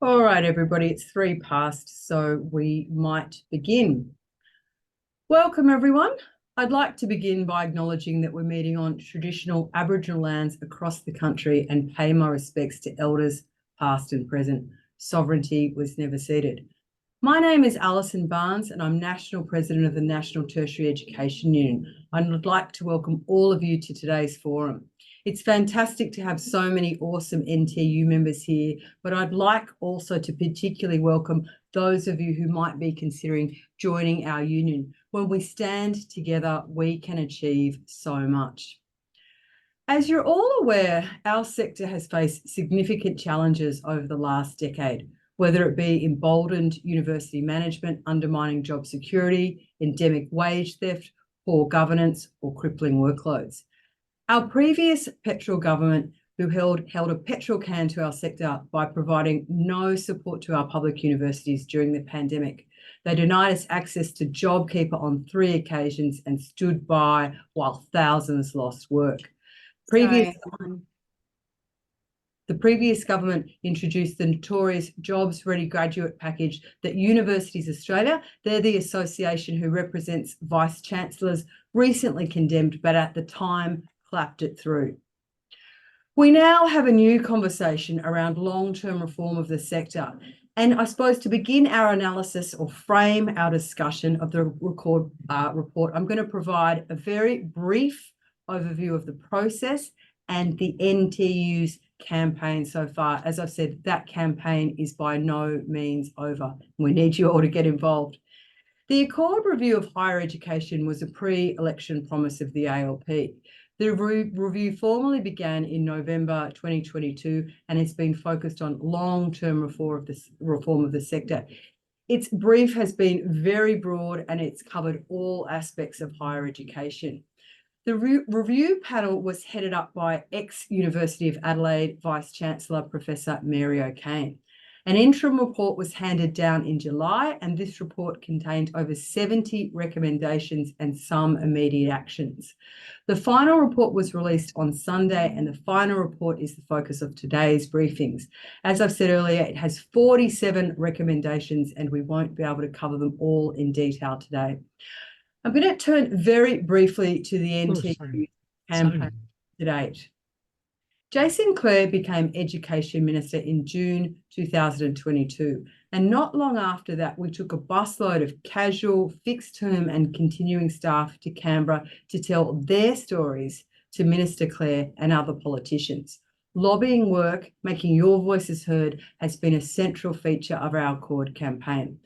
All right, everybody, it's 3 past, so we might begin. Welcome, everyone. I'd like to begin by acknowledging that we're meeting on traditional Aboriginal lands across the country and pay my respects to elders, past and present. Sovereignty was never ceded. My name is Alison Barnes, and I'm National President of the National Tertiary Education Union. I would like to welcome all of you to today's forum. It's fantastic to have so many awesome NTEU members here, but I'd like also to particularly welcome those of you who might be considering joining our union. When we stand together, we can achieve so much. As you're all aware, our sector has faced significant challenges over the last decade, whether it be emboldened university management undermining job security, endemic wage theft, poor governance, or crippling workloads. Our previous petrol government, who held a petrol can to our sector by providing no support to our public universities during the pandemic. They denied us access to JobKeeper on 3 occasions and stood by while thousands lost work. The previous government introduced the notorious Jobs Ready Graduate Package that Universities Australia, they're the association who represents Vice-Chancellors, recently condemned, but at the time clapped it through. We now have a new conversation around long-term reform of the sector. And I suppose to begin our analysis or frame our discussion of the report, I'm going to provide a very brief overview of the process and the NTEU's campaign so far. As I've said, that campaign is by no means over. We need you all to get involved. The Accord Review of Higher Education was a pre-election promise of the ALP. The review formally began in November 2022 and has been focused on long-term reform of the sector. Its brief has been very broad and it's covered all aspects of higher education. The review panel was headed up by ex-University of Adelaide Vice-Chancellor Professor Mary O'Kane. An interim report was handed down in July, and this report contained over 70 recommendations and some immediate actions. The final report was released on Sunday, and the final report is the focus of today's briefings. As I've said earlier, it has 47 recommendations, and we won't be able to cover them all in detail today. I'm going to turn very briefly to the NTEU campaign to date. Jason Clare became Education Minister in June 2022, and not long after that, we took a busload of casual, fixed-term and continuing staff to Canberra to tell their stories to Minister Clare and other politicians. Lobbying work, making your voices heard, has been a central feature of our Accord campaign.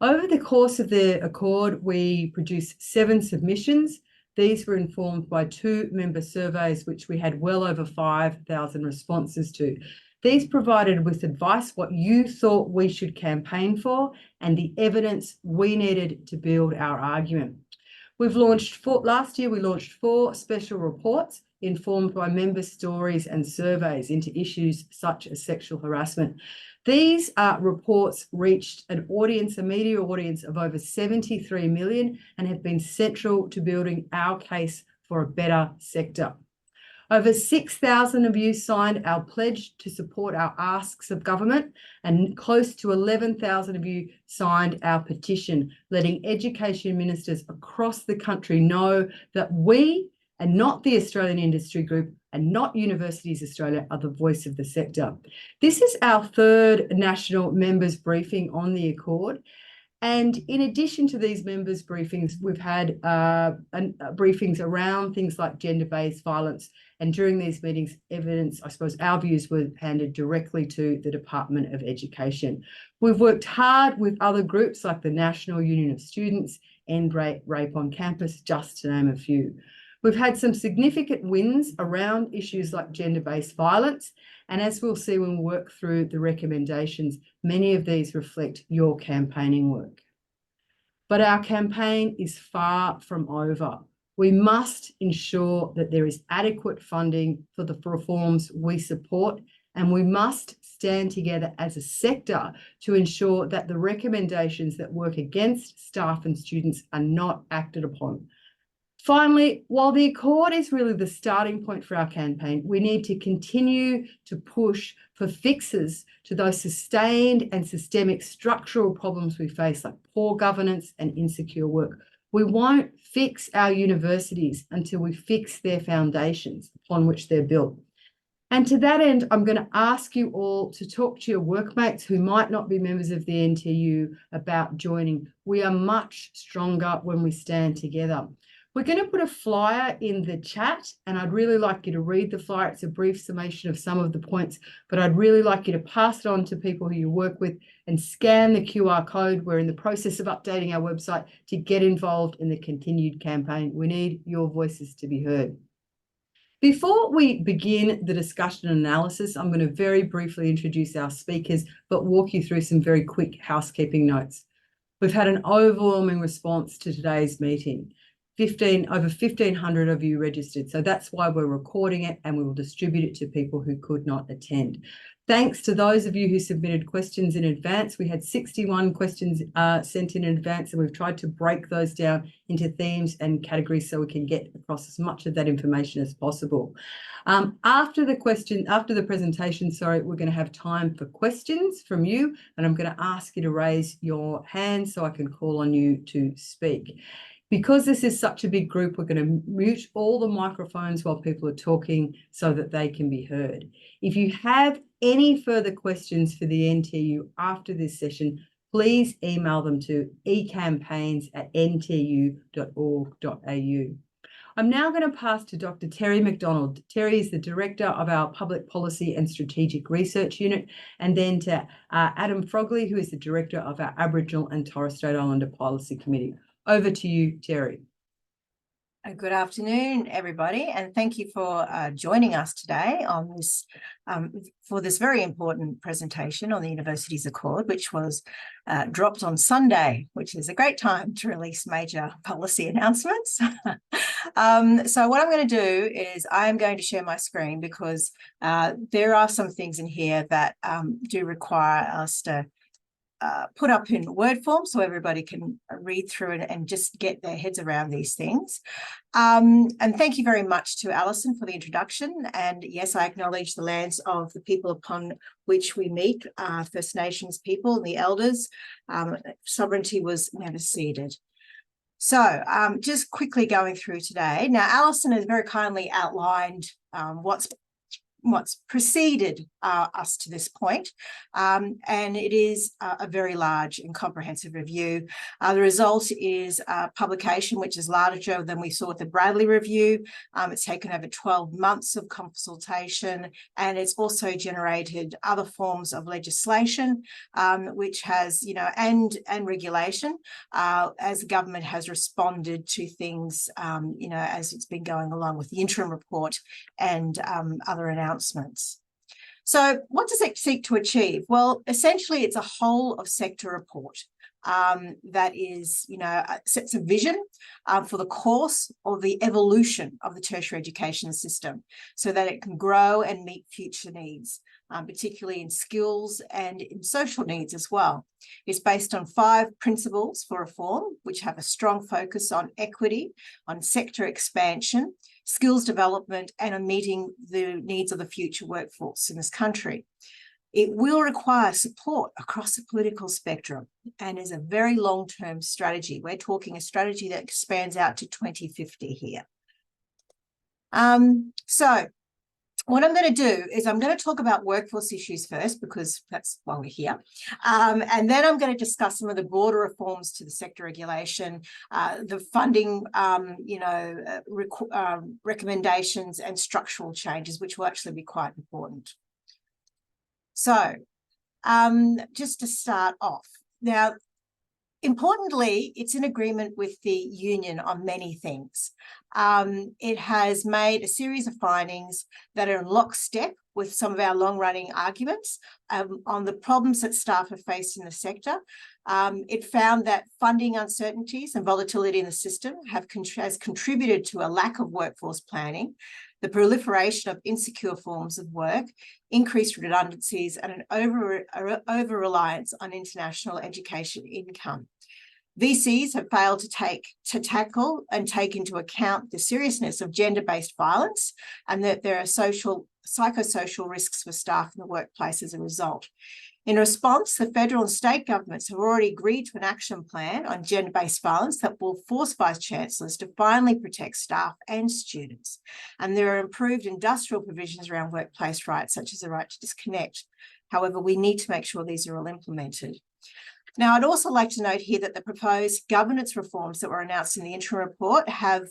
Over the course of the Accord, we produced 7 submissions. These were informed by 2 member surveys, which we had well over 5,000 responses to. These provided with advice what you thought we should campaign for and the evidence we needed to build our argument. Last year we launched 4 special reports informed by member stories and surveys into issues such as sexual harassment. These reports reached a media audience of over 73 million and have been central to building our case for a better sector. Over 6,000 of you signed our pledge to support our asks of government, and close to 11,000 of you signed our petition, letting education ministers across the country know that we, and not the Australian Industry Group and not Universities Australia, are the voice of the sector. This is our 3rd national members briefing on the Accord. And in addition to these members briefings, we've had briefings around things like gender-based violence. And during these meetings, evidence, I suppose our views were handed directly to the Department of Education. We've worked hard with other groups like the National Union of Students, End Rape on Campus, just to name a few. We've had some significant wins around issues like gender-based violence, and as we'll see when we work through the recommendations, many of these reflect your campaigning work. But our campaign is far from over. We must ensure that there is adequate funding for the reforms we support, and we must stand together as a sector to ensure that the recommendations that work against staff and students are not acted upon. Finally, while the Accord is really the starting point for our campaign, we need to continue to push for fixes to those sustained and systemic structural problems we face, like poor governance and insecure work. We won't fix our universities until we fix their foundations upon which they're built. And to that end, I'm going to ask you all to talk to your workmates who might not be members of the NTEU about joining. We are much stronger when we stand together. We're going to put a flyer in the chat, and I'd really like you to read the flyer. It's a brief summation of some of the points, but I'd really like you to pass it on to people who you work with and scan the QR code. We're in the process of updating our website to get involved in the continued campaign. We need your voices to be heard. Before we begin the discussion and analysis, I'm going to very briefly introduce our speakers, but walk you through some very quick housekeeping notes. We've had an overwhelming response to today's meeting. Over 1,500 of you registered. So that's why we're recording it, and we will distribute it to people who could not attend. Thanks to those of you who submitted questions in advance. We had 61 questions sent in advance, and we've tried to break those down into themes and categories so we can get across as much of that information as possible. After the presentation, we're going to have time for questions from you, and I'm going to ask you to raise your hand so I can call on you to speak. Because this is such a big group, we're going to mute all the microphones while people are talking so that they can be heard. If you have any further questions for the NTEU after this session, please email them to ecampaigns@nteu.org.au. I'm now going to pass to Dr. Terry McDonald. Terry is the Director of our Public Policy and Strategic Research Unit, and then to Adam Frogley, who is the Director of our Aboriginal and Torres Strait Islander Policy Committee. Over to you, Terry. Good afternoon, everybody, and thank you for joining us today on this for this very important presentation on the Universities Accord, which was dropped on Sunday, which is a great time to release major policy announcements. So what I'm going to do is I'm going to share my screen because there are some things in here that do require us to put up in word form so everybody can read through it and just get their heads around these things. And thank you very much to Alison for the introduction. And yes, I acknowledge the lands of the people upon which we meet, First Nations people, the elders. Sovereignty was never ceded. So just quickly going through today. Now, Alison has very kindly outlined what's preceded us to this point, and it is a very large and comprehensive review. The result is a publication which is larger than we saw with the Bradley Review. It's taken over 12 months of consultation, and it's also generated other forms of legislation, which has, and regulation, as the government has responded to things, as it's been going along with the interim report and other announcements. So what does it seek to achieve? Well, essentially, it's a whole of sector report that is, sets a vision for the course or the evolution of the tertiary education system so that it can grow and meet future needs, particularly in skills and in social needs as well. It's based on 5 principles for reform, which have a strong focus on equity, on sector expansion, skills development, and on meeting the needs of the future workforce in this country. It will require support across the political spectrum and is a very long-term strategy. We're talking a strategy that expands out to 2050 here. So what I'm going to do is I'm going to talk about workforce issues first, because that's why we're here. And then I'm going to discuss some of the broader reforms to the sector regulation, the funding, recommendations and structural changes, which will actually be quite important. So just to start off, now, importantly, it's in agreement with the union on many things. It has made a series of findings that are in lockstep with some of our long-running arguments on the problems that staff have faced in the sector. It found that funding uncertainties and volatility in the system has contributed to a lack of workforce planning, the proliferation of insecure forms of work, increased redundancies, and an over-reliance on international education income. VCs have failed to tackle and take into account the seriousness of gender-based violence, and that there are psychosocial risks for staff in the workplace as a result. In response, the federal and state governments have already agreed to an action plan on gender-based violence that will force vice-chancellors to finally protect staff and students. And there are improved industrial provisions around workplace rights, such as the right to disconnect. However, we need to make sure these are all implemented. Now, I'd also like to note here that the proposed governance reforms that were announced in the interim report have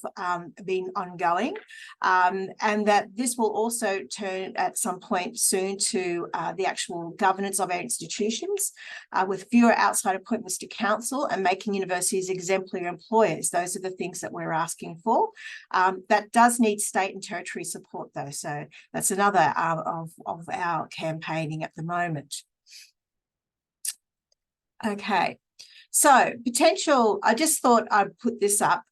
been ongoing, and that this will also turn at some point soon to the actual governance of our institutions, with fewer outside appointments to council and making universities exemplary employers. Those are the things that we're asking for. That does need state and territory support, though, so that's another of our campaigning at the moment. Okay, so potential, I just thought I'd put this up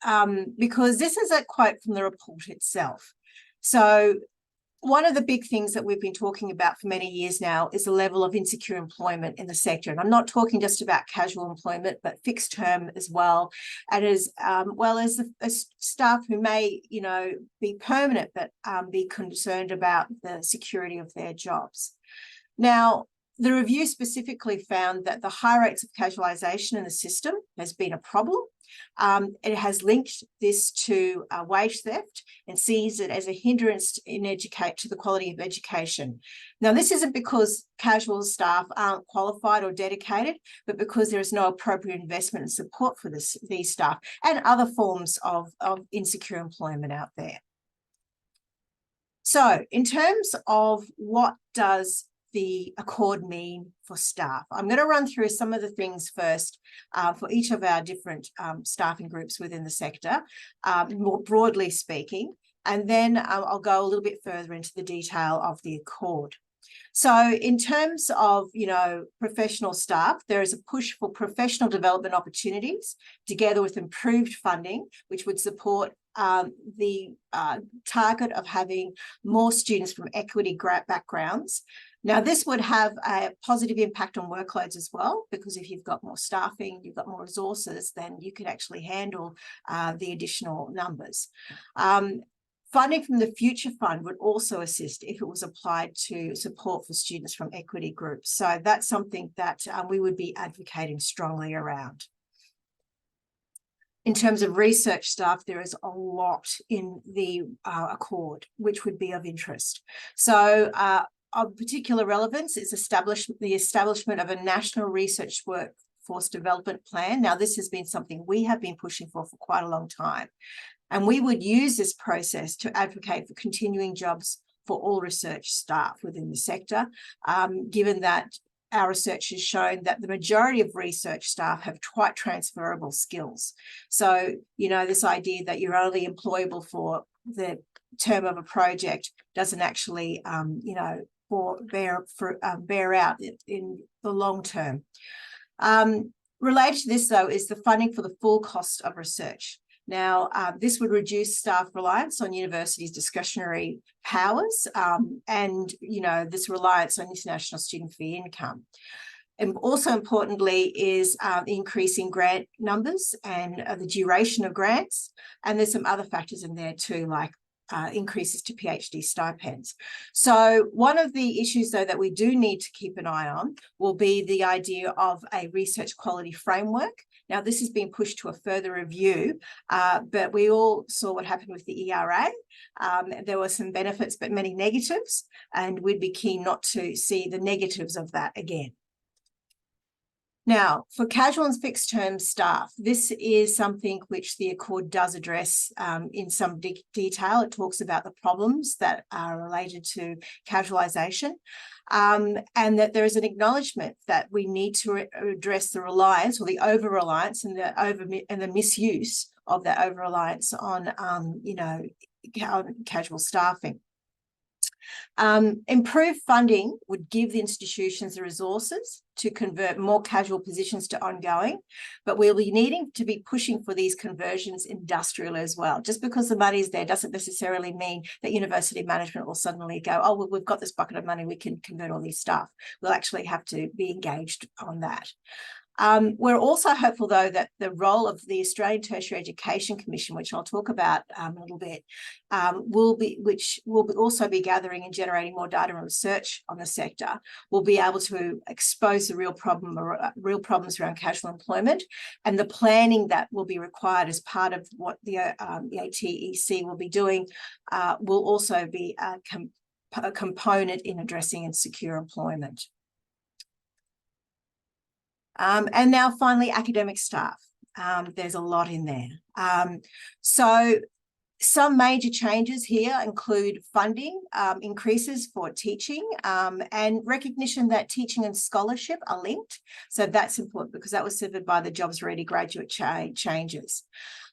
because this is a quote from the report itself. So one of the big things that we've been talking about for many years now is the level of insecure employment in the sector. And I'm not talking just about casual employment, but fixed term as well. And as well as the staff who may, be permanent, but be concerned about the security of their jobs. Now, the review specifically found that the high rates of casualisation in the system has been a problem. It has linked this to wage theft and sees it as a hindrance to the quality of education. Now, this isn't because casual staff aren't qualified or dedicated, but because there is no appropriate investment and support for these staff and other forms of insecure employment out there. So, in terms of what does the accord mean for staff, I'm going to run through some of the things first for each of our different staffing groups within the sector, more broadly speaking, and then I'll go a little bit further into the detail of the accord. So in terms of, professional staff, there is a push for professional development opportunities together with improved funding, which would support the target of having more students from equity backgrounds. Now, this would have a positive impact on workloads as well, because if you've got more staffing, you've got more resources, then you can actually handle the additional numbers. Funding from the Future Fund would also assist if it was applied to support for students from equity groups. So that's something that we would be advocating strongly around. In terms of research staff, there is a lot in the accord, which would be of interest. So of particular relevance is the establishment of a national research workforce development plan. Now, this has been something we have been pushing for quite a long time. And we would use this process to advocate for continuing jobs for all research staff within the sector, given that our research has shown that the majority of research staff have quite transferable skills. So, this idea that you're only employable for the term of a project doesn't actually, bear out in the long term. Related to this, though, is the funding for the full cost of research. Now, this would reduce staff reliance on universities' discretionary powers and, this reliance on international student fee income. And also importantly is increasing grant numbers and the duration of grants. And there's some other factors in there too, like increases to PhD stipends. So one of the issues, though, that we do need to keep an eye on will be the idea of a research quality framework. Now, this has been pushed to a further review, but we all saw what happened with the ERA. There were some benefits, but many negatives, and we'd be keen not to see the negatives of that again. Now, for casual and fixed term staff, this is something which the Accord does address in some detail. It talks about the problems that are related to casualisation, and that there is an acknowledgement that we need to address the reliance or the over-reliance and the misuse of that over-reliance on, casual staffing. Improved funding would give the institutions the resources to convert more casual positions to ongoing, but we'll be needing to be pushing for these conversions industrial as well. Just because the money is there doesn't necessarily mean that university management will suddenly go, oh, well, we've got this bucket of money, we can convert all these staff. We'll actually have to be engaged on that. We're also hopeful, though, that the role of the Australian Tertiary Education Commission, which I'll talk about a little bit, which will also be gathering and generating more data and research on the sector, will be able to expose the real problems around casual employment, and the planning that will be required as part of what the NTEU will be doing will also be a component in addressing insecure employment. And now finally, academic staff. There's a lot in there. So some major changes here include funding increases for teaching and recognition that teaching and scholarship are linked. So that's important because that was suffered by the Jobs Ready graduate changes.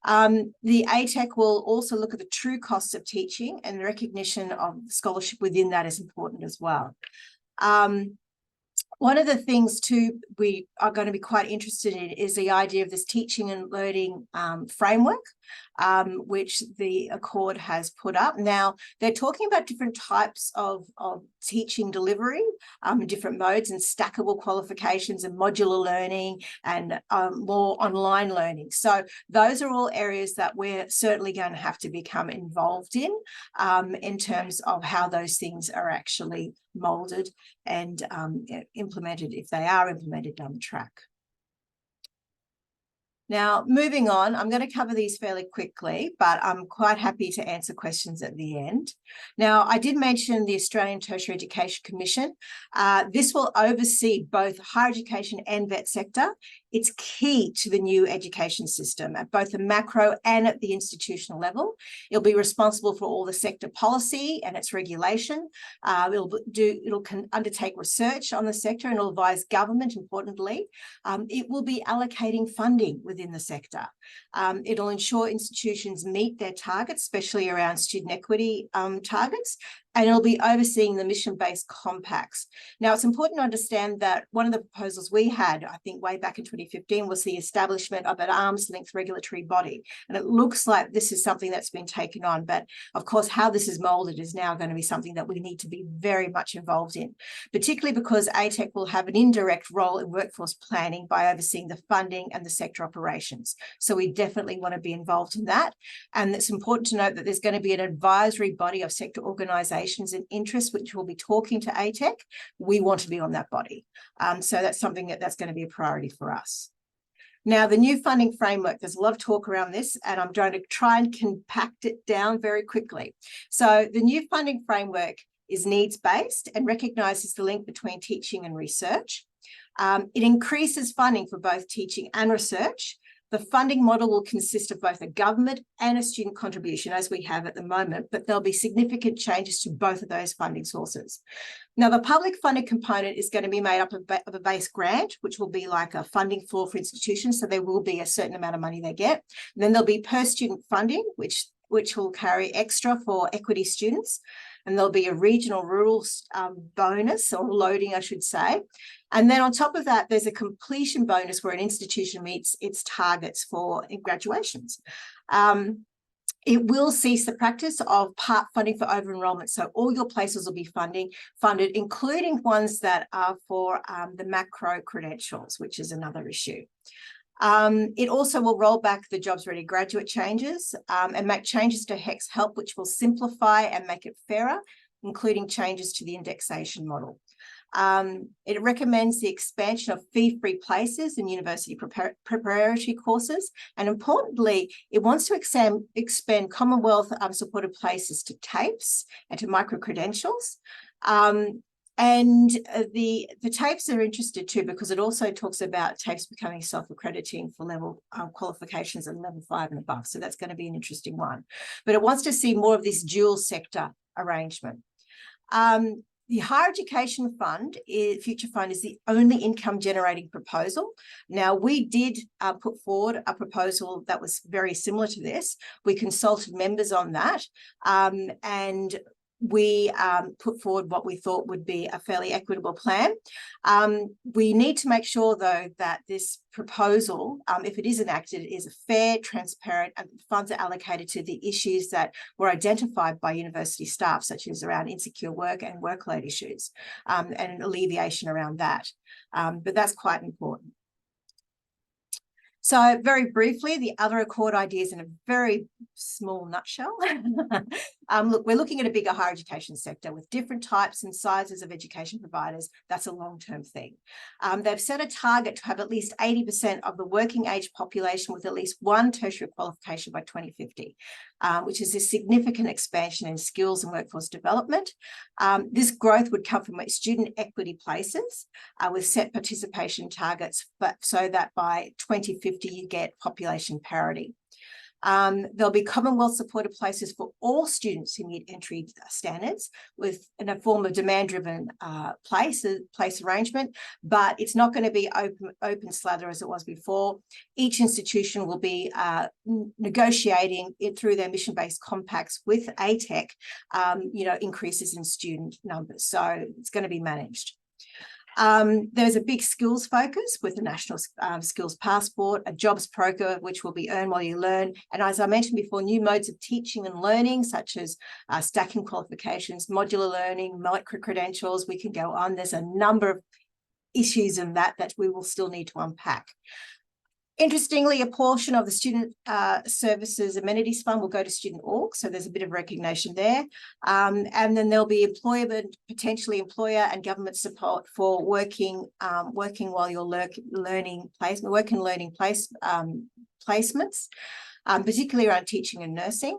The ATEC will also look at the true costs of teaching, and the recognition of scholarship within that is important as well. One of the things too we are going to be quite interested in is the idea of this teaching and learning framework, which the Accord has put up. Now, they're talking about different types of teaching delivery, different modes and stackable qualifications and modular learning and more online learning. So those are all areas that we're certainly going to have to become involved in terms of how those things are actually moulded and implemented, if they are implemented down the track. Now, moving on, I'm going to cover these fairly quickly, but I'm quite happy to answer questions at the end. Now, I did mention the Australian Tertiary Education Commission. This will oversee both higher education and vet sector. It's key to the new education system at both the macro and at the institutional level. It'll be responsible for all the sector policy and its regulation. It'll undertake research on the sector and it'll advise government, importantly. It will be allocating funding within the sector. It'll ensure institutions meet their targets, especially around student equity targets, and it'll be overseeing the mission-based compacts. Now, it's important to understand that one of the proposals we had, I think way back in 2015, was the establishment of an arm's length regulatory body. And it looks like this is something that's been taken on. But of course, how this is moulded is now going to be something that we need to be very much involved in, particularly because ATEC will have an indirect role in workforce planning by overseeing the funding and the sector operations. So we definitely want to be involved in that. And it's important to note that there's going to be an advisory body of sector organisations and interests which will be talking to ATEC. We want to be on that body. So that's something that's going to be a priority for us. Now, the new funding framework, there's a lot of talk around this, and I'm going to try and compact it down very quickly. So the new funding framework is needs-based and recognises the link between teaching and research. It increases funding for both teaching and research. The funding model will consist of both a government and a student contribution, as we have at the moment, but there'll be significant changes to both of those funding sources. Now, the public funding component is going to be made up of a base grant, which will be like a funding floor for institutions, so there will be a certain amount of money they get. And then there'll be per student funding, which will carry extra for equity students. And there'll be a regional rural bonus, or loading, I should say. And then on top of that, there's a completion bonus where an institution meets its targets for graduations. It will cease the practice of part funding for over-enrollment. So all your places will be funded, including ones that are for the macro credentials, which is another issue. It also will roll back the Jobs Ready graduate changes and make changes to HECS Help, which will simplify and make it fairer, including changes to the indexation model. It recommends the expansion of fee-free places in university preparatory courses. And importantly, it wants to expand Commonwealth supported places to TAFEs and to micro-credentials. And the TAFEs are interested too, because it also talks about TAFEs becoming self-accrediting for level qualifications at level 5 and above. So that's going to be an interesting one. But it wants to see more of this dual sector arrangement. The Higher Education Fund, Future Fund, is the only income generating proposal. Now, we did put forward a proposal that was very similar to this. We consulted members on that, and we put forward what we thought would be a fairly equitable plan. We need to make sure, though, that this proposal, if it is enacted, is fair, transparent, and funds are allocated to the issues that were identified by university staff, such as around insecure work and workload issues, and alleviation around that. But that's quite important. So very briefly, the other Accord ideas in a very small nutshell. Look, we're looking at a bigger higher education sector with different types and sizes of education providers. That's a long-term thing. They've set a target to have at least 80% of the working age population with at least one tertiary qualification by 2050, which is a significant expansion in skills and workforce development. This growth would come from student equity places with set participation targets, but so that by 2050 you get population parity. There'll be Commonwealth supported places for all students who meet entry standards in a form of demand-driven place arrangement, but it's not going to be open slather as it was before. Each institution will be negotiating it through their mission-based compacts with ATEC, increases in student numbers. So it's going to be managed. There's a big skills focus with a national skills passport, a jobs broker, which will be earn while you learn. And as I mentioned before, new modes of teaching and learning, such as stacking qualifications, modular learning, micro-credentials, we can go on. There's a number of issues in that we will still need to unpack. Interestingly, a portion of the Student Services Amenities Fund will go to student org, so there's a bit of recognition there. And then there'll be employment, potentially employer and government support for working while you're learning placement, placements, particularly around teaching and nursing.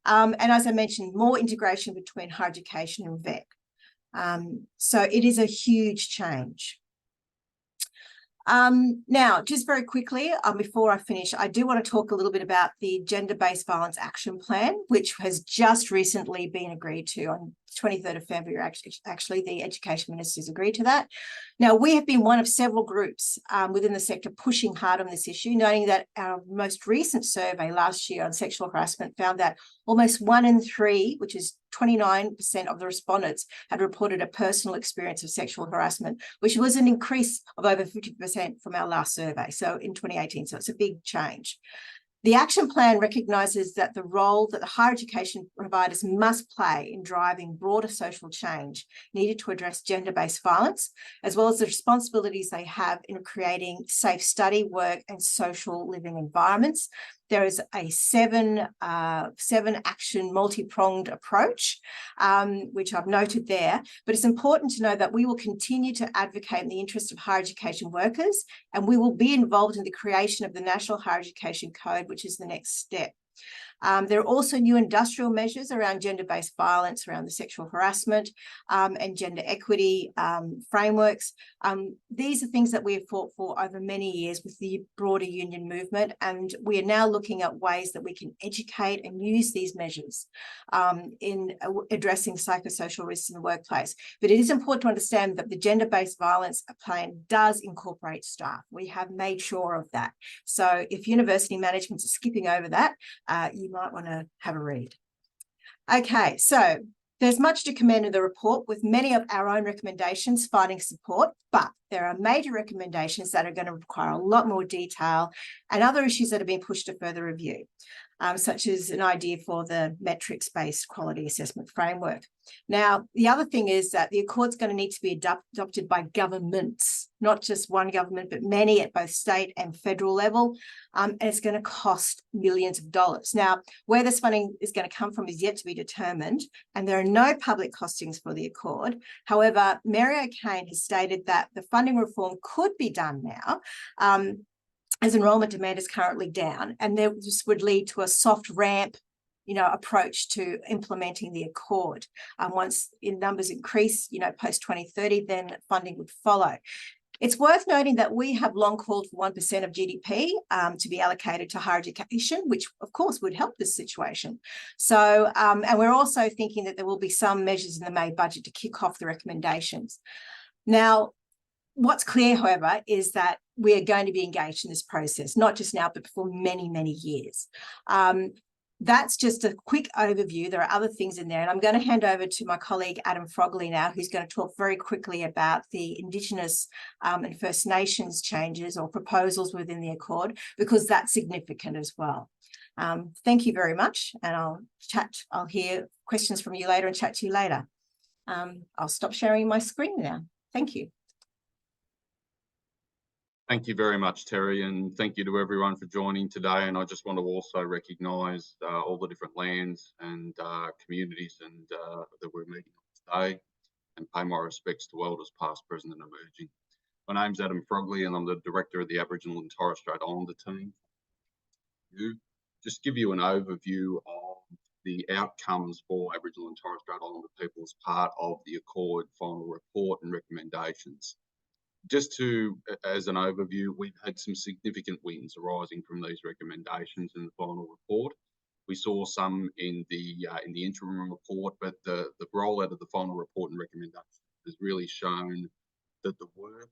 And as I mentioned, more integration between higher education and VEC. So it is a huge change. Now, just very quickly, before I finish, I do want to talk a little bit about the Gender-Based Violence Action Plan, which has just recently been agreed to on 23rd of February. Actually, the Education Ministers agreed to that. Now, we have been one of several groups within the sector pushing hard on this issue, noting that our most recent survey last year on sexual harassment found that almost 1 in 3, which is 29% of the respondents, had reported a personal experience of sexual harassment, which was an increase of over 50% from our last survey, so in 2018. So it's a big change. The action plan recognises that the role that the higher education providers must play in driving broader social change needed to address gender-based violence, as well as the responsibilities they have in creating safe study, work and social living environments. There is a seven action multi-pronged approach, which I've noted there, but it's important to know that we will continue to advocate in the interest of higher education workers, and we will be involved in the creation of the National Higher Education Code, which is the next step. There are also new industrial measures around gender-based violence, around the sexual harassment and gender equity frameworks. These are things that we have fought for over many years with the broader union movement, and we are now looking at ways that we can educate and use these measures in addressing psychosocial risks in the workplace. But it is important to understand that the gender-based violence plan does incorporate staff. We have made sure of that. So if university managements are skipping over that, you might want to have a read. Okay, so there's much to commend in the report, with many of our own recommendations finding support, but there are major recommendations that are going to require a lot more detail and other issues that have been pushed to further review, such as an idea for the metrics-based quality assessment framework. Now, the other thing is that the Accord's going to need to be adopted by governments, not just one government, but many at both state and federal level, and it's going to cost millions of dollars. Now, where this funding is going to come from is yet to be determined, and there are no public costings for the Accord. However, Mary O'Kane has stated that the funding reform could be done now, as enrolment demand is currently down, and this would lead to a soft ramp approach to implementing the Accord. Once numbers increase, post 2030, then funding would follow. It's worth noting that we have long called for 1% of GDP to be allocated to higher education, which of course would help this situation. So, and we're also thinking that there will be some measures in the May budget to kick off the recommendations. Now, what's clear, however, is that we are going to be engaged in this process, not just now, but for many, many years. That's just a quick overview. There are other things in there, and I'm going to hand over to my colleague Adam Frogley now, who's going to talk very quickly about the Indigenous and First Nations changes or proposals within the Accord, because that's significant as well. Thank you very much, and I'll hear questions from you later and chat to you later. I'll stop sharing my screen now. Thank you. Thank you very much, Terry, and thank you to everyone for joining today. And I just want to also recognise all the different lands and communities that we're meeting on today, and pay my respects to Elders past, present and emerging. My name's Adam Frogley and I'm the Director of the Aboriginal and Torres Strait Islander team. Just give you an overview of the outcomes for Aboriginal and Torres Strait Islander people as part of the Accord final report and recommendations. Just as an overview, we've had some significant wins arising from these recommendations in the final report. We saw some in the interim report, but the rollout of the final report and recommendations has really shown that the work,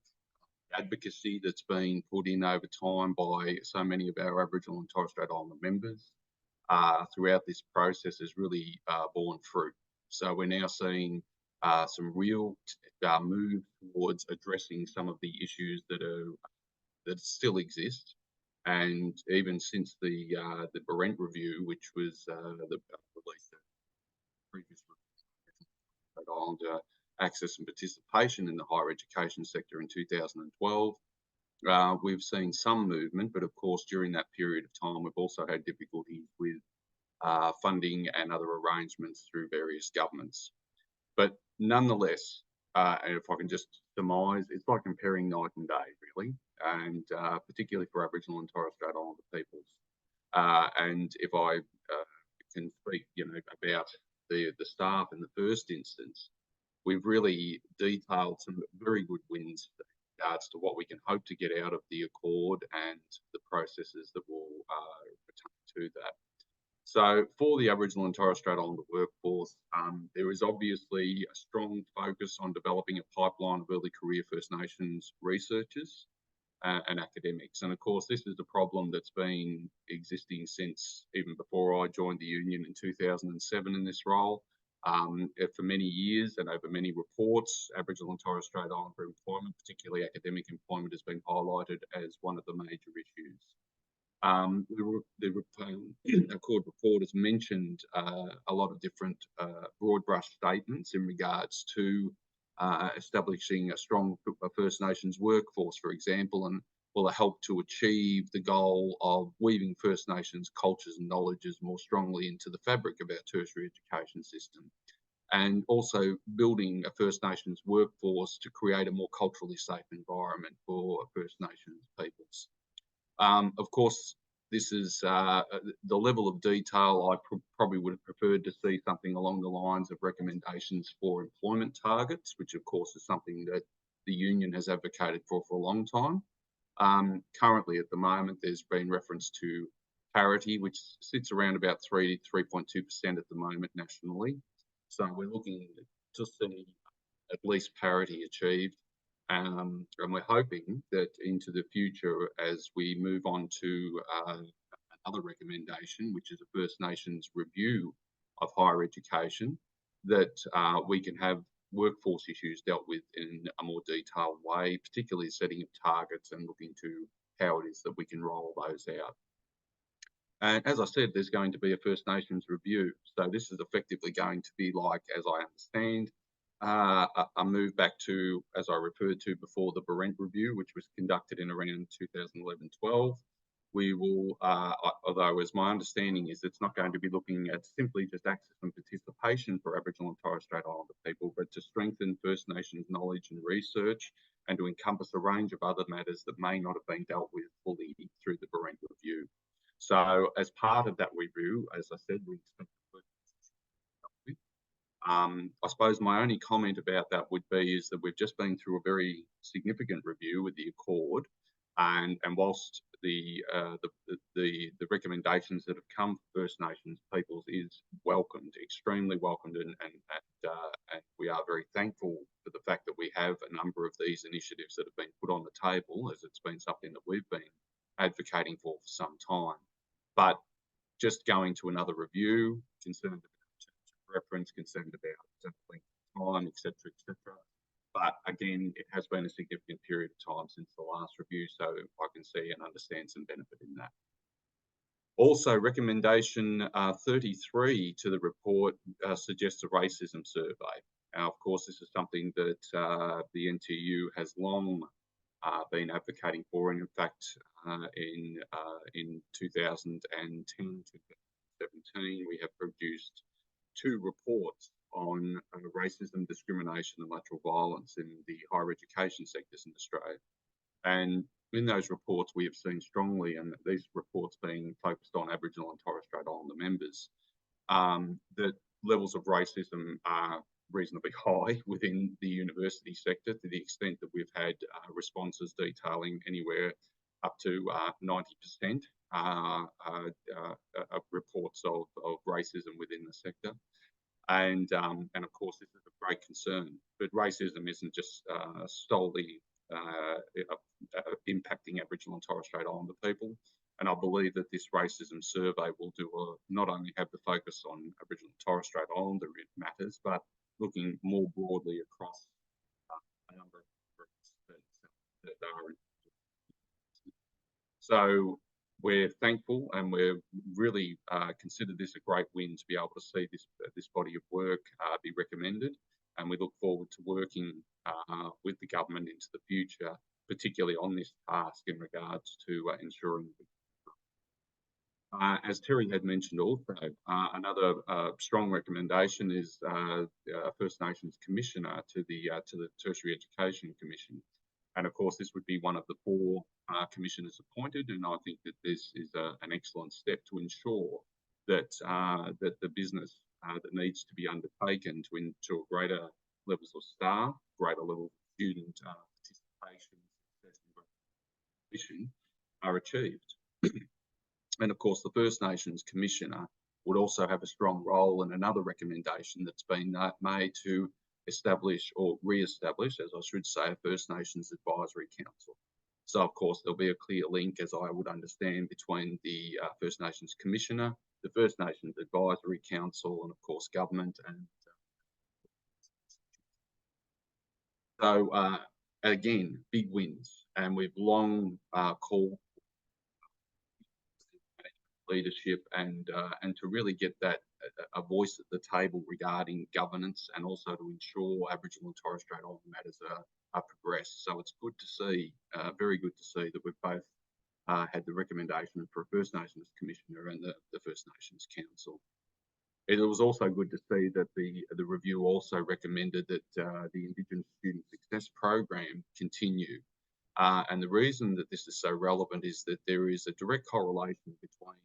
advocacy that's been put in over time by so many of our Aboriginal and Torres Strait Islander members throughout this process has really borne fruit. So we're now seeing some real move towards addressing some of the issues that still exist, and even since the Barent review, which was the previous Islander access and participation in the higher education sector in 2012. We've seen some movement, but of course during that period of time we've also had difficulties with funding and other arrangements through various governments. But nonetheless, and if I can just surmise, it's like comparing night and day, really, and particularly for Aboriginal and Torres Strait Islander peoples. And if I can speak, about the staff in the first instance, we've really detailed some very good wins in regards to what we can hope to get out of the Accord and the processes that will return to that. So for the Aboriginal and Torres Strait Islander workforce, there is obviously a strong focus on developing a pipeline of early career First Nations researchers and academics. And of course, this is a problem that's been existing since even before I joined the union in 2007 in this role. For many years and over many reports, Aboriginal and Torres Strait Islander employment, particularly academic employment, has been highlighted as one of the major issues. The Accord report has mentioned a lot of different broad brush statements in regards to establishing a strong First Nations workforce, for example, and will help to achieve the goal of weaving First Nations cultures and knowledges more strongly into the fabric of our tertiary education system, and also building a First Nations workforce to create a more culturally safe environment for First Nations peoples. Of course, this is the level of detail I probably would have preferred to see something along the lines of recommendations for employment targets, which of course is something that the union has advocated for a long time. Currently, at the moment, there's been reference to parity, which sits around about 3.2% at the moment nationally. So we're looking to see at least parity achieved. And we're hoping that into the future, as we move on to another recommendation, which is a First Nations review of higher education, that we can have workforce issues dealt with in a more detailed way, particularly setting up targets and looking to how it is that we can roll those out. And as I said, there's going to be a First Nations review. So this is effectively going to be like, as I understand, a move back to, as I referred to before, the Barent review, which was conducted in around 2011-12. We will, although as my understanding is, it's not going to be looking at simply just access and participation for Aboriginal and Torres Strait Islander people, but to strengthen First Nations knowledge and research, and to encompass a range of other matters that may not have been dealt with fully through the Barent review. So as part of that review, as I said, we expect to work with. I suppose my only comment about that would be is that we've just been through a very significant review with the Accord, and whilst the recommendations that have come from First Nations peoples is welcomed, extremely welcomed, and we are very thankful for the fact that we have a number of these initiatives that have been put on the table, as it's been something that we've been advocating for some time. But just going to another review, concerned about reference, concerned about time, etc., etc. But again, it has been a significant period of time since the last review, so I can see and understand some benefit in that. Also, recommendation 33 to the report suggests a racism survey. Now, of course, this is something that the NTEU has long been advocating for. And in fact, in 2010 to 2017, we have produced 2 reports on racism, discrimination and lateral violence in the higher education sectors in Australia. And in those reports, we have seen strongly, and these reports being focused on Aboriginal and Torres Strait Islander members, that levels of racism are reasonably high within the university sector, to the extent that we've had responses detailing anywhere up to 90% of reports of racism within the sector. And of course, this is a great concern. But racism isn't just solely impacting Aboriginal and Torres Strait Islander people. And I believe that this racism survey will not only have the focus on Aboriginal and Torres Strait Islander matters, but looking more broadly across a number of groups that are in. So we're thankful, and we're really consider this a great win to be able to see this body of work be recommended. And we look forward to working with the government into the future, particularly on this task in regards to ensuring. As Terry had mentioned also, another strong recommendation is a First Nations Commissioner to the Tertiary Education Commission. And of course, this would be one of the 4 commissioners appointed, and I think that this is an excellent step to ensure that that the business that needs to be undertaken to ensure greater levels of staff, greater levels of student participation, success, and are achieved. And of course, the First Nations Commissioner would also have a strong role in another recommendation that's been made to establish or re-establish, as I should say, a First Nations Advisory Council. So of course, there'll be a clear link, as I would understand, between the First Nations Commissioner, the First Nations Advisory Council, and of course, government. And so again, big wins, and we've long called leadership and to really get that a voice at the table regarding governance, and also to ensure Aboriginal and Torres Strait Islander matters are progressed. So it's good to see, very good to see, that we've both had the recommendation for a First Nations Commissioner and the First Nations Council. It was also good to see that the review also recommended that the Indigenous Student Success Program continue. And the reason that this is so relevant is that there is a direct correlation between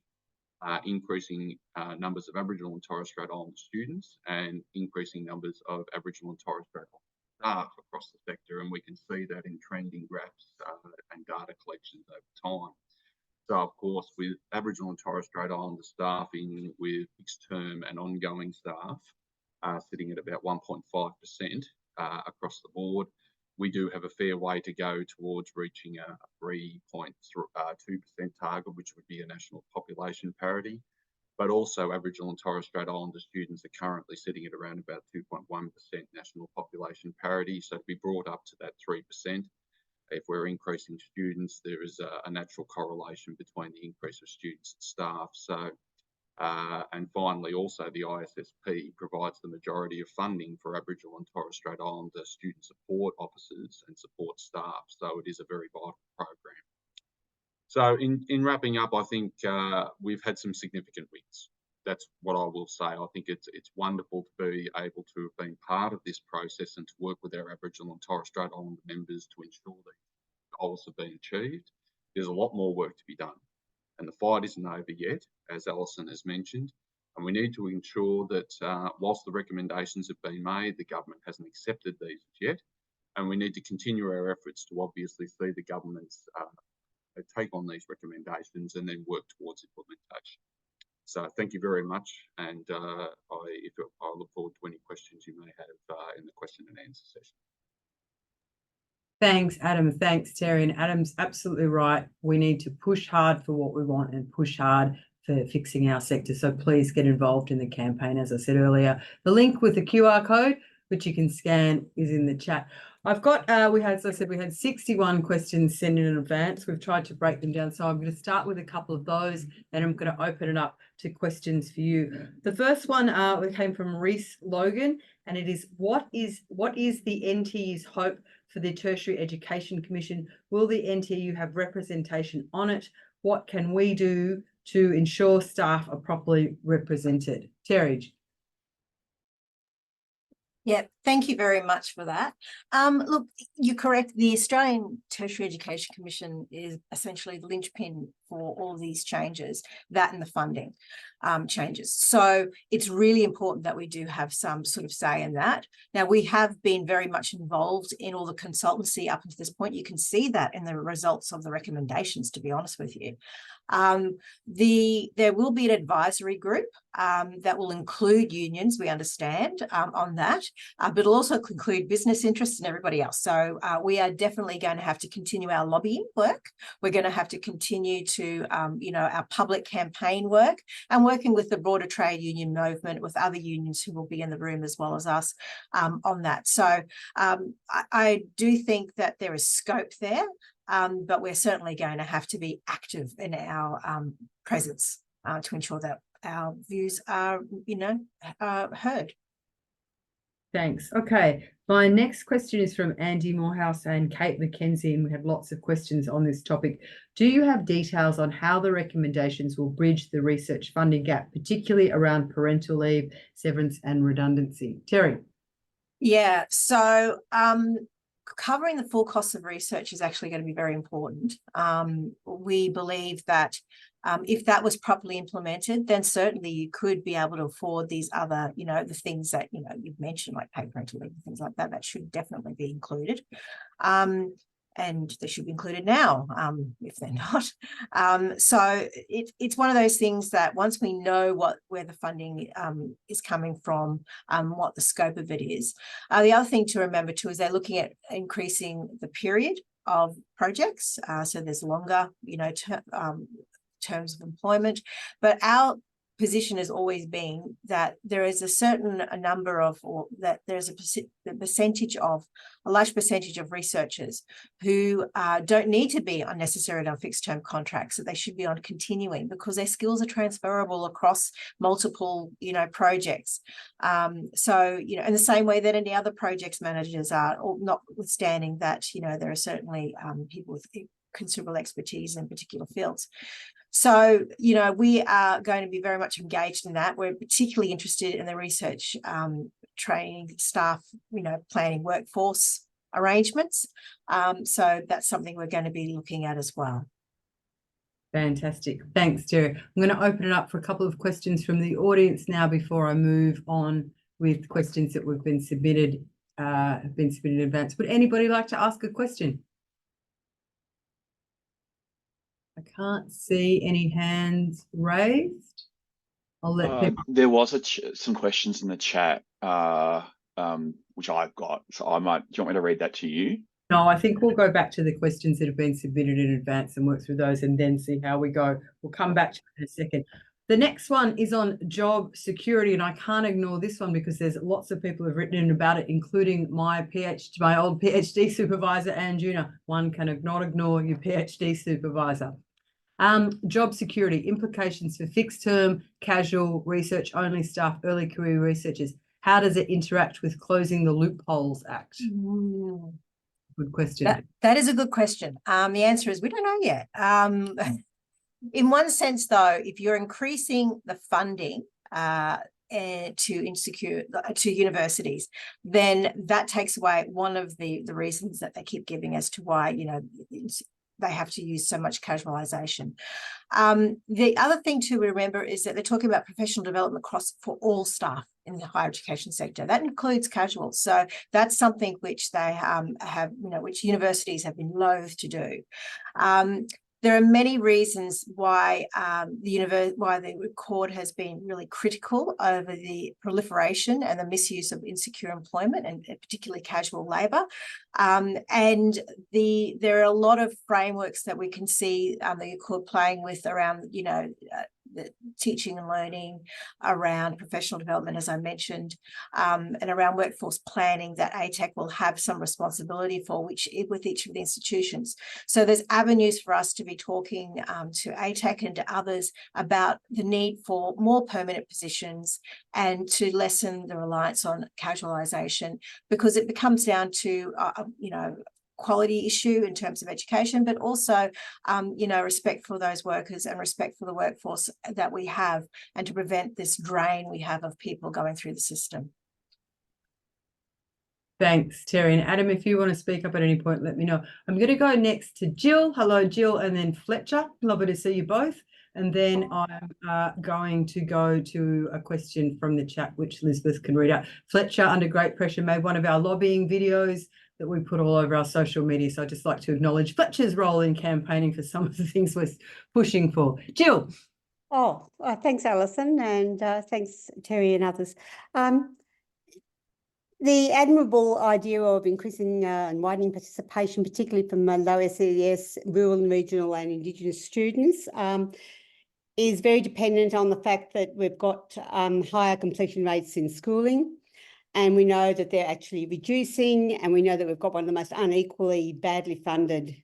increasing numbers of Aboriginal and Torres Strait Islander students and increasing numbers of Aboriginal and Torres Strait Islander staff across the sector. And we can see that in trending graphs and data collections over time. So of course, with Aboriginal and Torres Strait Islander staffing with fixed term and ongoing staff sitting at about 1.5% across the board, we do have a fair way to go towards reaching a 3.2% target, which would be a national population parity. But also Aboriginal and Torres Strait Islander students are currently sitting at around about 2.1% national population parity. So to be brought up to that 3%, if we're increasing students, there is a natural correlation between the increase of students and staff. So, and finally, also the ISSP provides the majority of funding for Aboriginal and Torres Strait Islander student support officers and support staff. So it is a very vital program. So in wrapping up, I think we've had some significant wins. That's what I will say. I think it's wonderful to be able to have been part of this process and to work with our Aboriginal and Torres Strait Islander members to ensure that goals have been achieved. There's a lot more work to be done, and the fight isn't over yet, as Alison has mentioned. And we need to ensure that whilst the recommendations have been made, the government hasn't accepted these yet, and we need to continue our efforts to obviously see the government's take on these recommendations and then work towards implementation. So thank you very much, and I look forward to any questions you may have in the question and answer session. Thanks, Adam. Thanks, Terry. And Adam's absolutely right. We need to push hard for what we want and push hard for fixing our sector. So please get involved in the campaign. As I said earlier, the link with the QR code, which you can scan, is in the chat. I've got, as I said, we had 61 questions sent in advance. We've tried to break them down. So I'm going to start with a couple of those, and I'm going to open it up to questions for you. The first one came from Reese Logan, and it is, what is the NTEU's hope for the Tertiary Education Commission? Will the NTEU have representation on it? What can we do to ensure staff are properly represented? Terry. Yeah, thank you very much for that. Look, you're correct. The Australian Tertiary Education Commission is essentially the linchpin for all these changes, that and the funding changes. So it's really important that we do have some sort of say in that. Now, we have been very much involved in all the consultancy up until this point. You can see that in the results of the recommendations, to be honest with you. There will be an advisory group that will include unions, we understand, on that, but it'll also include business interests and everybody else. So we are definitely going to have to continue our lobbying work. We're going to have to continue to, our public campaign work and working with the broader trade union movement, with other unions who will be in the room as well as us on that. So I do think that there is scope there. But we're certainly going to have to be active in our presence to ensure that our views are, heard. Thanks. Okay. My next question is from Andy Morehouse and Kate McKenzie, and we have lots of questions on this topic. Do you have details on how the recommendations will bridge the research funding gap, particularly around parental leave, severance and redundancy? Terry. Yeah, so covering the full costs of research is actually going to be very important. We believe that if that was properly implemented, then certainly you could be able to afford these other, the things that, you've mentioned, like paid parental leave and things like that. That should definitely be included. And they should be included now, if they're not. So it's one of those things that once we know where the funding is coming from, what the scope of it is. The other thing to remember too is they're looking at increasing the period of projects. So there's longer, terms of employment. But our position has always been that there is a certain number of, or that there's a large percentage of researchers who don't need to be necessarily on fixed term contracts, that they should be on continuing because their skills are transferable across multiple, projects. So, in the same way that any other projects managers are, or notwithstanding that, there are certainly people with considerable expertise in particular fields. So, we are going to be very much engaged in that. We're particularly interested in the research, training staff, planning workforce arrangements. So that's something we're going to be looking at as well. Fantastic. Thanks, Terry. I'm going to open it up for a couple of questions from the audience now before I move on with questions that have been submitted in advance. Would anybody like to ask a question? I can't see any hands raised. I'll let people. There was some questions in the chat, which I've got. So do you want me to read that to you? No, I think we'll go back to the questions that have been submitted in advance and work through those and then see how we go. We'll come back to it in a second. The next one is on job security, and I can't ignore this one because there's lots of people who've written in about it, including my old PhD supervisor, Anne Juna. One cannot ignore your PhD supervisor. Job security, implications for fixed term, casual, research only staff, early career researchers. How does it interact with Closing the Loopholes Act? Good question. That is a good question. The answer is we don't know yet. In one sense, though, if you're increasing the funding to universities, then that takes away one of the reasons that they keep giving as to why, they have to use so much casualisation. The other thing to remember is that they're talking about professional development for all staff in the higher education sector. That includes casuals. So that's something which they have, which universities have been loath to do. There are many reasons why the court has been really critical over the proliferation and the misuse of insecure employment and particularly casual labour. And there are a lot of frameworks that we can see the court playing with around, the teaching and learning, around professional development, as I mentioned, and around workforce planning that ATAC will have some responsibility for, with each of the institutions. So there's avenues for us to be talking to ATAC and to others about the need for more permanent positions and to lessen the reliance on casualisation, because it becomes down to, quality issue in terms of education, but also, respect for those workers and respect for the workforce that we have, and to prevent this drain we have of people going through the system. Thanks, Terry. And Adam, if you want to speak up at any point, let me know. I'm going to go next to Jill. Hello, Jill, and then Fletcher. Lovely to see you both. And then I'm going to go to a question from the chat, which Elizabeth can read out. Fletcher, under great pressure, made one of our lobbying videos that we put all over our social media. So I'd just like to acknowledge Fletcher's role in campaigning for some of the things we're pushing for. Jill. Thanks, Alison, and thanks, Terry and others. The admirable idea of increasing and widening participation, particularly from low SES, rural and regional and Indigenous students, is very dependent on the fact that we've got higher completion rates in schooling, and we know that they're actually reducing, and we know that we've got one of the most unequally badly funded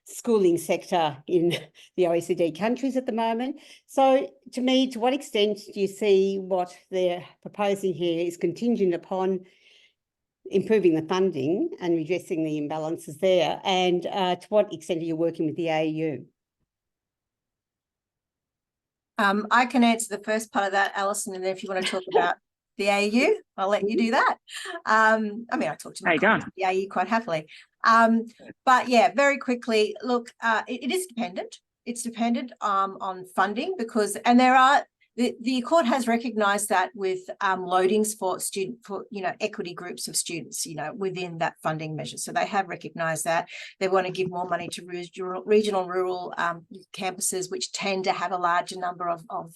schooling sector in the OECD countries at the moment. So to me, to what extent do you see what they're proposing here is contingent upon improving the funding and redressing the imbalances there? And to what extent are you working with the AEU? I can answer the first part of that, Alison, and then if you want to talk about the AEU, I'll let you do that. I talk to my colleagues at the AEU quite happily. But yeah, very quickly, look, it is dependent. It's dependent on funding, because, and there are, the Accord has recognised that with loadings for equity groups of students, within that funding measure. So they have recognised that. They want to give more money to regional and rural campuses, which tend to have a larger number of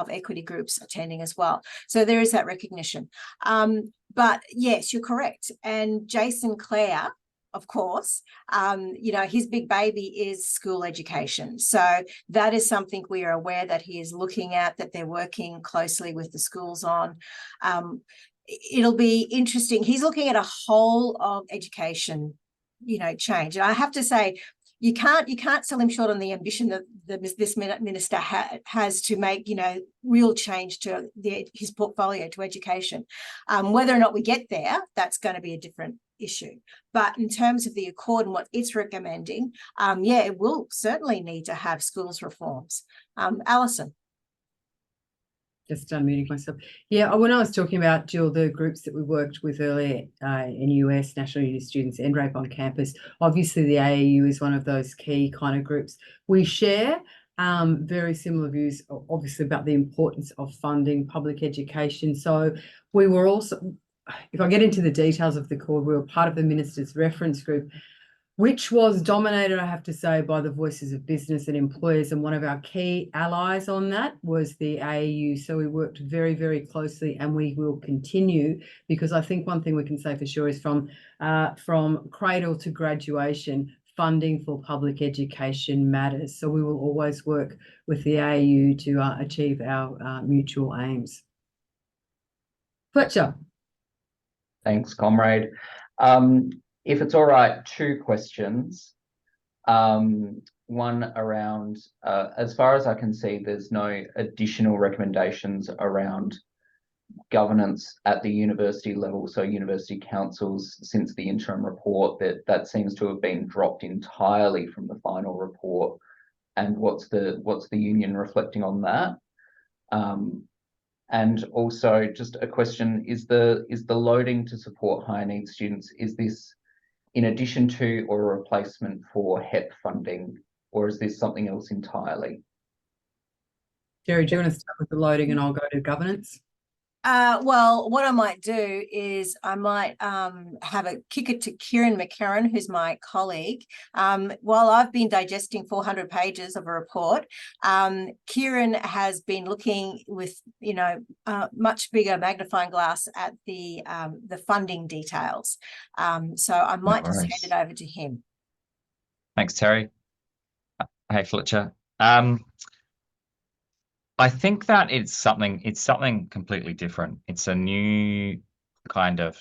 equity groups attending as well. So there is that recognition. But yes, you're correct. And Jason Clare, of course, his big baby is school education. So that is something we are aware that he is looking at, that they're working closely with the schools on. It'll be interesting. He's looking at a whole of education, change. And I have to say, you can't sell him short on the ambition that this minister has to make, real change to his portfolio to education. Whether or not we get there, that's going to be a different issue. But in terms of the Accord and what it's recommending, it will certainly need to have schools reforms. Alison. Just unmuting myself. Yeah, when I was talking about, Jill, the groups that we worked with earlier in US, National Uni Students, NRAP on campus, obviously the AEU is one of those key kind of groups. We share very similar views, obviously, about the importance of funding public education. So we were also, if I get into the details of the Accord, we were part of the Minister's Reference Group, which was dominated, I have to say, by the voices of business and employers. And one of our key allies on that was the AEU. So we worked very, very closely, and we will continue, because I think one thing we can say for sure is from cradle to graduation, funding for public education matters. So we will always work with the AEU to achieve our mutual aims. Fletcher. Thanks, comrade. If it's all right, two questions. One around, as far as I can see, there's no additional recommendations around governance at the university level, so university councils, since the interim report, that seems to have been dropped entirely from the final report. And what's the union reflecting on that? And also just a question, is the loading to support higher needs students, is this in addition to or a replacement for HEP funding, or is this something else entirely? Jerry, do you want to start with the loading and I'll go to governance? Well, what I might do is I might have a kick it to Kieran McCarran, who's my colleague. While I've been digesting 400 pages of a report, Kieran has been looking with much bigger magnifying glass at the funding details. So I might just hand it over to him. Thanks, Terry. Hey, Fletcher. I think that it's something completely different. It's a new kind of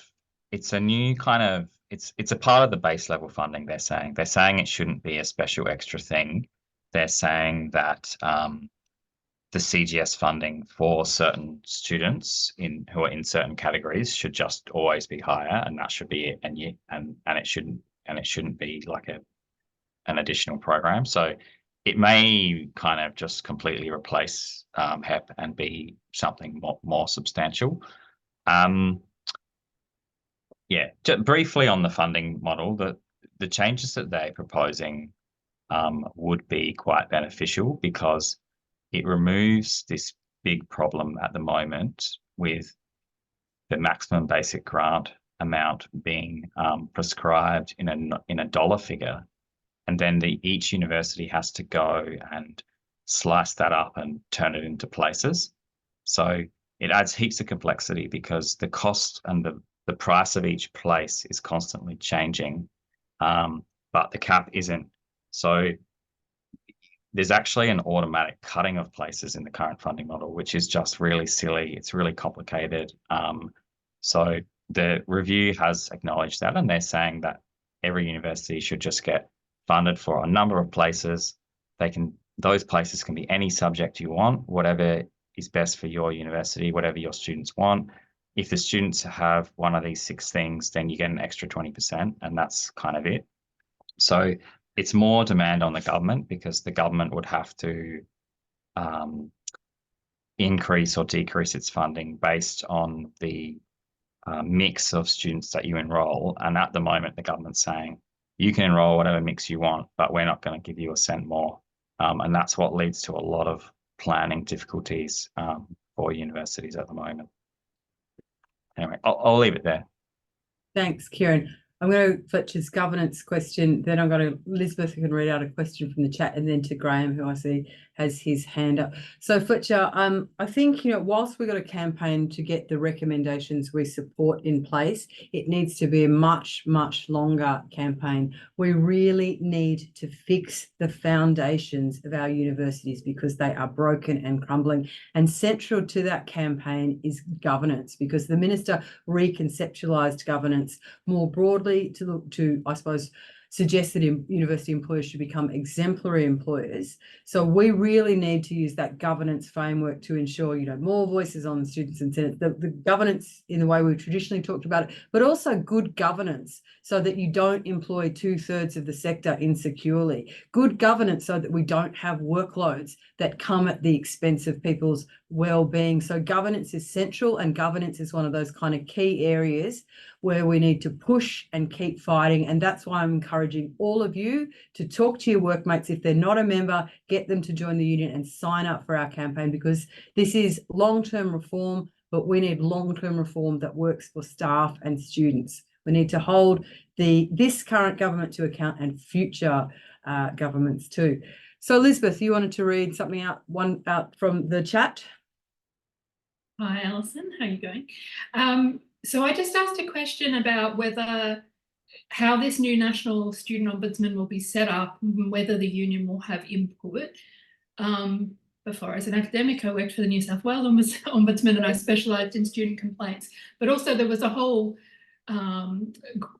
it's a part of the base level funding. They're saying it shouldn't be a special extra thing. They're saying that the CGS funding for certain students who are in certain categories should just always be higher, and that should be it. And it shouldn't be like an additional program. So it may kind of just completely replace HEP and be something more substantial. Yeah, just briefly on the funding model, the changes that they're proposing would be quite beneficial because it removes this big problem at the moment with the maximum basic grant amount being prescribed in a dollar figure. And then each university has to go and slice that up and turn it into places. So it adds heaps of complexity because the cost and the price of each place is constantly changing, but the cap isn't. So there's actually an automatic cutting of places in the current funding model, which is just really silly. It's really complicated. So the review has acknowledged that, and they're saying that every university should just get funded for a number of places. Those places can be any subject you want, whatever is best for your university, whatever your students want. If the students have one of these 6 things, then you get an extra 20%, and that's kind of it. So it's more demand on the government because the government would have to increase or decrease its funding based on the mix of students that you enroll. And at the moment, the government's saying, you can enroll whatever mix you want, but we're not going to give you a cent more. And that's what leads to a lot of planning difficulties for universities at the moment. Anyway, I'll leave it there. Thanks, Kieran. I'm going to Fletcher's governance question. Then I'm going to Elizabeth, who can read out a question from the chat, and then to Graham, who I see has his hand up. So Fletcher, I think, whilst we've got a campaign to get the recommendations we support in place, it needs to be a much, much longer campaign. We really need to fix the foundations of our universities because they are broken and crumbling. And central to that campaign is governance, because the minister reconceptualised governance more broadly to look to, I suppose, suggest that university employers should become exemplary employers. So we really need to use that governance framework to ensure, more voices on the students and senate, the governance in the way we've traditionally talked about it, but also good governance so that you don't employ 2/3 of the sector insecurely. Good governance so that we don't have workloads that come at the expense of people's well-being. So governance is central, and governance is one of those kind of key areas where we need to push and keep fighting. And that's why I'm encouraging all of you to talk to your workmates. If they're not a member, get them to join the union and sign up for our campaign, because this is long-term reform, but we need long-term reform that works for staff and students. We need to hold this current government to account and future governments too. So Elizabeth, you wanted to read something out from the chat? Hi, Alison. How are you going? So I just asked a question about how this new National Student Ombudsman will be set up, and whether the union will have input. Before, as an academic, I worked for the New South Wales Ombudsman, and I specialised in student complaints. But also there was a whole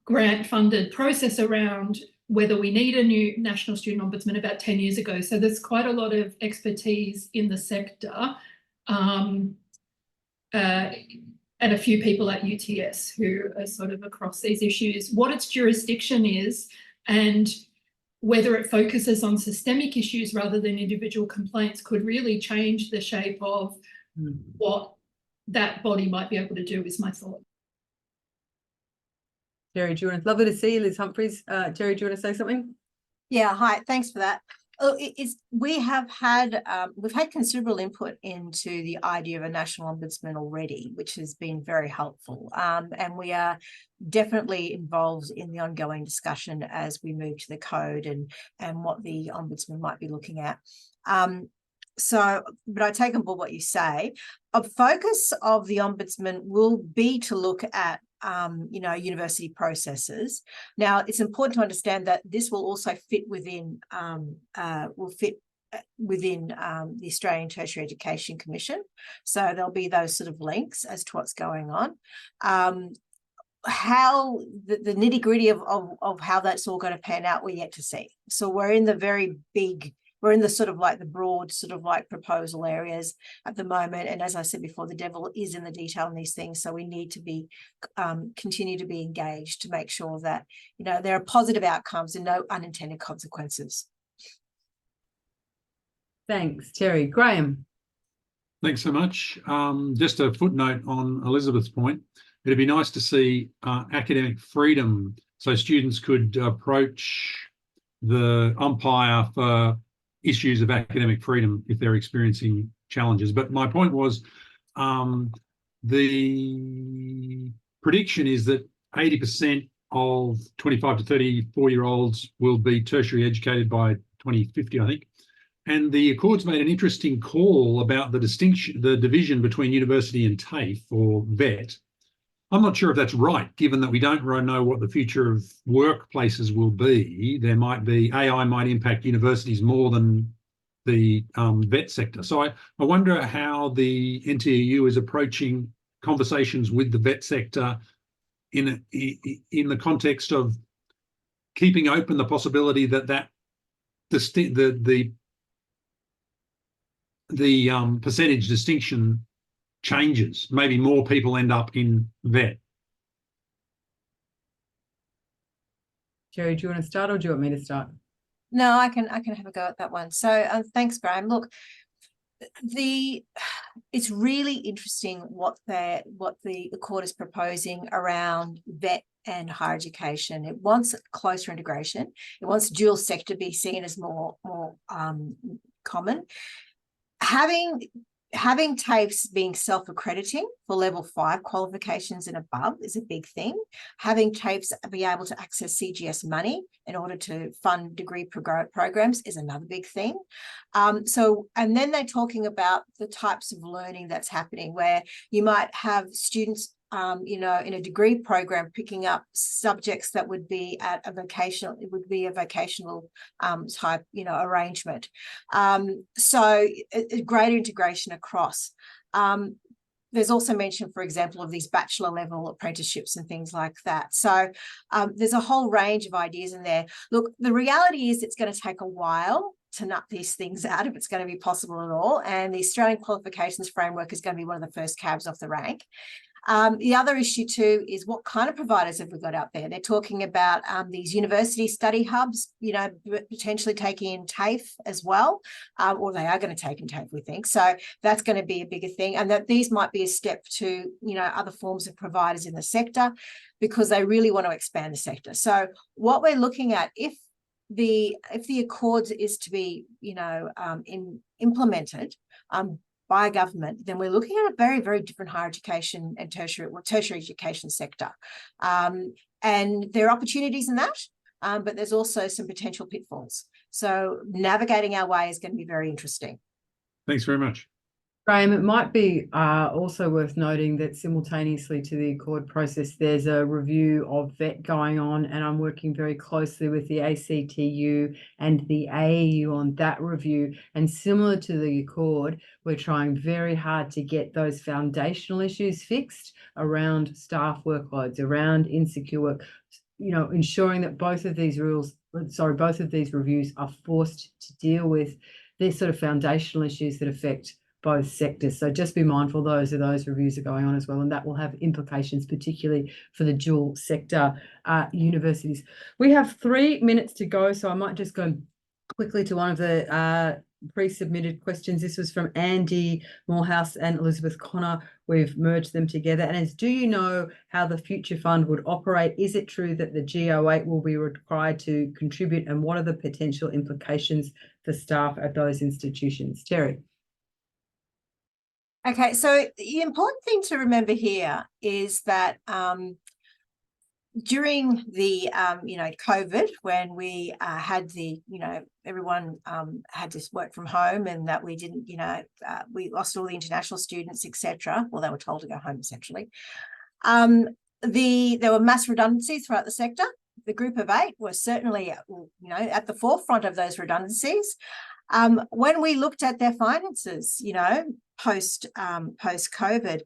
grant-funded process around whether we need a new National Student Ombudsman about 10 years ago. So there's quite a lot of expertise in the sector. And a few people at UTS who are sort of across these issues, what its jurisdiction is, and whether it focuses on systemic issues rather than individual complaints could really change the shape of what that body might be able to do, is my thought. Jerry, do you want to, lovely to see you, Liz Humphries. Jerry, do you want to say something? Yeah, hi, thanks for that. We've had considerable input into the idea of a national ombudsman already, which has been very helpful. And we are definitely involved in the ongoing discussion as we move to the code and what the ombudsman might be looking at. But I take on board what you say. A focus of the ombudsman will be to look at university processes. Now, it's important to understand that this will also fit within, will fit within the Australian Tertiary Education Commission. So there'll be those sort of links as to what's going on. How the nitty-gritty of how that's all going to pan out, we're yet to see. So we're in the sort of like the broad sort of like proposal areas at the moment. And as I said before, the devil is in the detail in these things. So we need to be continue to be engaged to make sure that, you know, there are positive outcomes and no unintended consequences. Thanks, Terry. Graham. Thanks so much. Just a footnote on Elizabeth's point. It'd be nice to see academic freedom so students could approach the umpire for issues of academic freedom if they're experiencing challenges. But my point was the prediction is that 80% of 25 to 34-year-olds will be tertiary educated by 2050, I think. And the Accords made an interesting call about the division between university and TAFE or VET. I'm not sure if that's right, given that we don't really know what the future of workplaces will be. AI might impact universities more than the VET sector. So I wonder how the NTEU is approaching conversations with the VET sector in the context of keeping open the possibility that the percentage distinction changes. Maybe more people end up in VET. Jerry, do you want to start or do you want me to start? No, I can have a go at that one. So thanks, Graham. Look, it's really interesting what the Accord is proposing around VET and higher education. It wants closer integration. It wants dual sector to be seen as more common. Having TAFEs being self-accrediting for level 5 qualifications and above is a big thing. Having TAFEs be able to access CGS money in order to fund degree programs is another big thing. And then they're talking about the types of learning that's happening where you might have students in a degree program picking up subjects that would be at a vocational, it would be a vocational type, arrangement. So a greater integration across. There's also mention, for example, of these bachelor level apprenticeships and things like that. So there's a whole range of ideas in there. Look, the reality is it's going to take a while to nut these things out if it's going to be possible at all. And the Australian Qualifications Framework is going to be one of the first cabs off the rank. The other issue too is what kind of providers have we got out there? They're talking about these university study hubs, potentially taking in TAFE as well, or they are going to take in TAFE, we think. So that's going to be a bigger thing, and that these might be a step to, other forms of providers in the sector because they really want to expand the sector. So what we're looking at, if the Accords is to be, implemented by government, then we're looking at a very, very different higher education and tertiary education sector. And there are opportunities in that, but there's also some potential pitfalls. So navigating our way is going to be very interesting. Thanks very much. Graham, it might be also worth noting that simultaneously to the Accord process, there's a review of VET going on, and I'm working very closely with the ACTU and the AEU on that review. And similar to the Accord, we're trying very hard to get those foundational issues fixed around staff workloads, around insecure work, ensuring that both of these reviews are forced to deal with these sort of foundational issues that affect both sectors. So just be mindful those reviews are going on as well, and that will have implications particularly for the dual sector universities. We have 3 minutes to go, so I might just go quickly to one of the pre-submitted questions. This was from Andy Morehouse and Elizabeth Connor. We've merged them together, and it's, do you know how the Future Fund would operate? Is it true that the G08 will be required to contribute, and what are the potential implications for staff at those institutions? Terry. Okay, so the important thing to remember here is that during the COVID, when we had the everyone had to work from home, and that we didn't we lost all the international students, etc. Well, they were told to go home essentially. There were mass redundancies throughout the sector. The group of 8 were certainly at the forefront of those redundancies. When we looked at their finances, you know, post-COVID,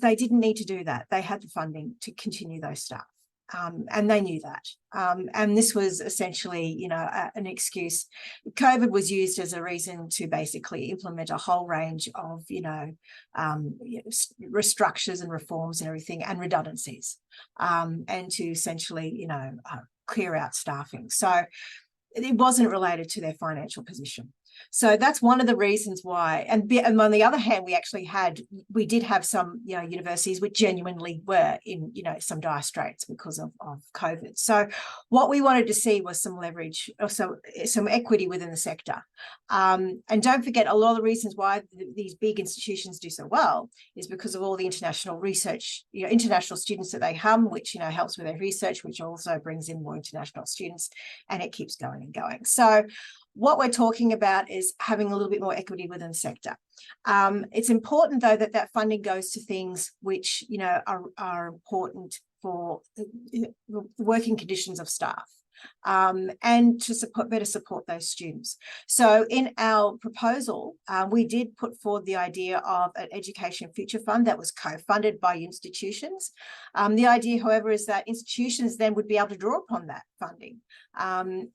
they didn't need to do that. They had the funding to continue those staff. And they knew that. And this was essentially, you know, an excuse. COVID was used as a reason to basically implement a whole range of, restructures and reforms and everything, and redundancies, and to essentially, clear out staffing. So it wasn't related to their financial position. So that's one of the reasons why. And on the other hand, we did have some, universities which genuinely were in, some dire straits because of COVID. So what we wanted to see was some leverage, or some equity within the sector. And don't forget, a lot of the reasons why these big institutions do so well is because of all the international research, international students that they have, which, helps with their research, which also brings in more international students, and it keeps going and going. So what we're talking about is having a little bit more equity within the sector. It's important, though, that funding goes to things which, are important for the working conditions of staff, and to better support those students. So in our proposal, we did put forward the idea of an education future fund that was co-funded by institutions. The idea, however, is that institutions then would be able to draw upon that funding, and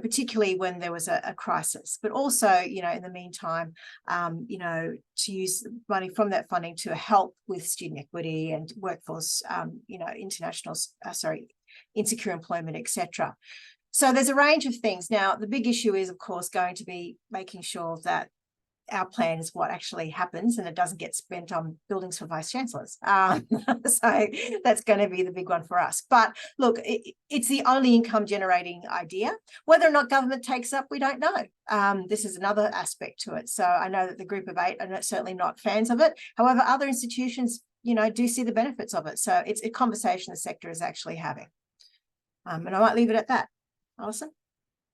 particularly when there was a crisis, but also in the meantime, to use money from that funding to help with student equity and workforce, insecure employment, etc. So there's a range of things. Now, the big issue is, of course, going to be making sure that our plan is what actually happens and it doesn't get spent on buildings for vice chancellors. So that's going to be the big one for us. But look, it's the only income generating idea. Whether or not government takes up, we don't know. This is another aspect to it. So I know that the Group of 8 are certainly not fans of it. However, other institutions, do see the benefits of it. So it's a conversation the sector is actually having. And I might leave it at that. Alison?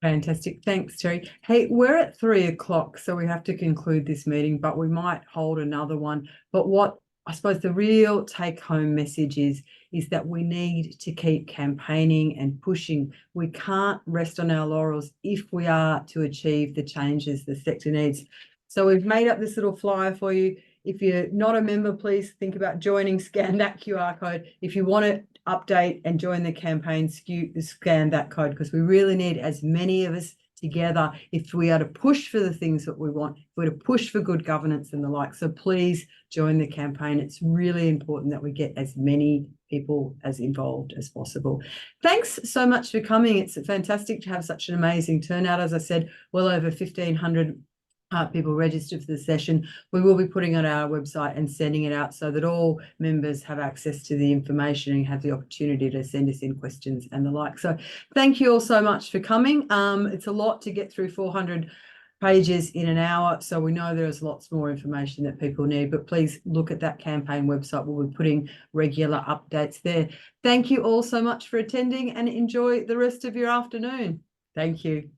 Fantastic. Thanks, Terry. Hey, we're at 3 o'clock, so we have to conclude this meeting, but we might hold another one. But what I suppose the real take-home message is that we need to keep campaigning and pushing. We can't rest on our laurels if we are to achieve the changes the sector needs. So we've made up this little flyer for you. If you're not a member, please think about joining, scan that QR code. If you want to update and join the campaign, scan that code, because we really need as many of us together if we are to push for the things that we want, if we're to push for good governance and the like. So please join the campaign. It's really important that we get as many people as involved as possible. Thanks so much for coming. It's fantastic to have such an amazing turnout. As I said, well over 1,500 people registered for the session. We will be putting it on our website and sending it out so that all members have access to the information and have the opportunity to send us in questions and the like. So thank you all so much for coming. It's a lot to get through 400 pages in an hour, so we know there's lots more information that people need, but please look at that campaign website. We'll be putting regular updates there. Thank you all so much for attending and enjoy the rest of your afternoon. Thank you.